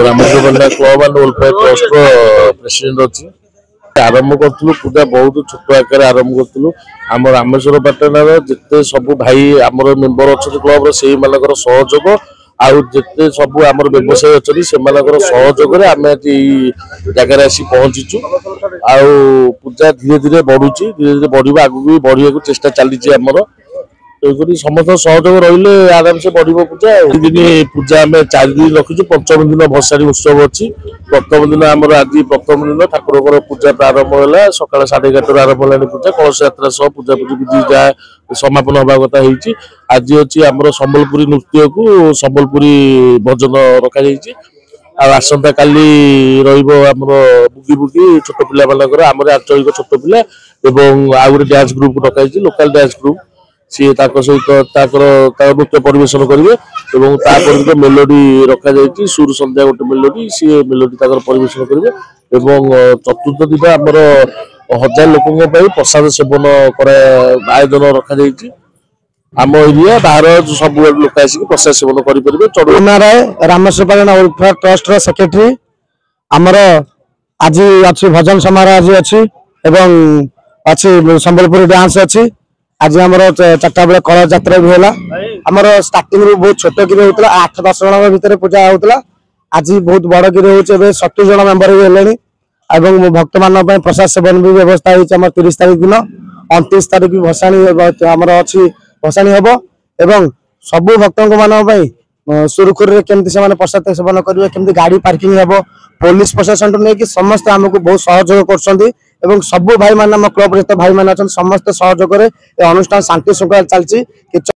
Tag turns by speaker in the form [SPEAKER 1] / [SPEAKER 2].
[SPEAKER 1] Rameshwar Panda club and welfare trust president अच्छी आरंभ करूँ पूजा बहुत छोट आकार आरंभ करूँ आम रामेश्वर पाटणार जिते सब भाई आमर मेम्बर अच्छा क्लब से सहयोग आउ जिते सब आम व्यवसायी अच्छे से सहयोग आम जगार आसी पहुंचीचु आउ पूजा धीरे धीरे बढ़ुची धीरे धीरे बढ़ा आगू भी बढ़िया चेष्टा चली आमर समस्त सहयोग रही आराम से बढ़ पूजा दिन पूजा आम 4 दिन रखीचु पंचम दिन भसाणी उत्सव अच्छी प्रथम दिन आम आज प्रथम दिन ठाकुर पूजा प्रारंभ है सका 11:30 आरंभ है पूजा कलश यात्रा सह पूजा पूजी विधि जहाँ समापन हवा कथा होती आज अच्छी आम संबलपुरी नृत्य को संबलपुरी भजन रखा आसंता काली बुगी बुगी छोट पिला आम आंचलिक छोट पिला आउ गोटे डांस ग्रुप रखा लोकाल डांस ग्रुप सी सहित नृत्य परिवेशन करेंगे मेलोडी रखा जाए सुर संध्या गोटे मेलोडी सी मेलोडी परिवेशन करेंगे चतुर्थ दिन आमर 1000 लोकों प्रसाद सेवन आयोजन रखा जाए आम एरिया बाहर सब लोक आसिक प्रसाद सेवन करेंगे।
[SPEAKER 2] Rameshwar Patna welfare trust secretary आमर आज अच्छी भजन समारोह आज अच्छी अच्छी संबलपुरी डांस अच्छी आज आम 4टा बेले कलश यात्रा भी है आमर स्टार्टिंग रू बहुत छोट कि होता 8-10 जन भितर पूजा होता आज बहुत बड़ कि 70 जन मेम्बर भी है भक्त मान प्रसाद सेवन भी व्यवस्था होती 30 तारीख दिन 29 तारीख भी भसाणी आमर अच्छी भसाणी हम एवं सबू भक्त मान सुरखुरी केमती से प्रसाद सेवन करेंगे केमती गाड़ी पार्किंग हम पुलिस प्रशासन नहीं कि समस्त आमको बहुत सहयोग कर सबू भाई मान क्लब भाई मान समस्त सहयोग अनुष्ठान शांति श्रृंखला चलती।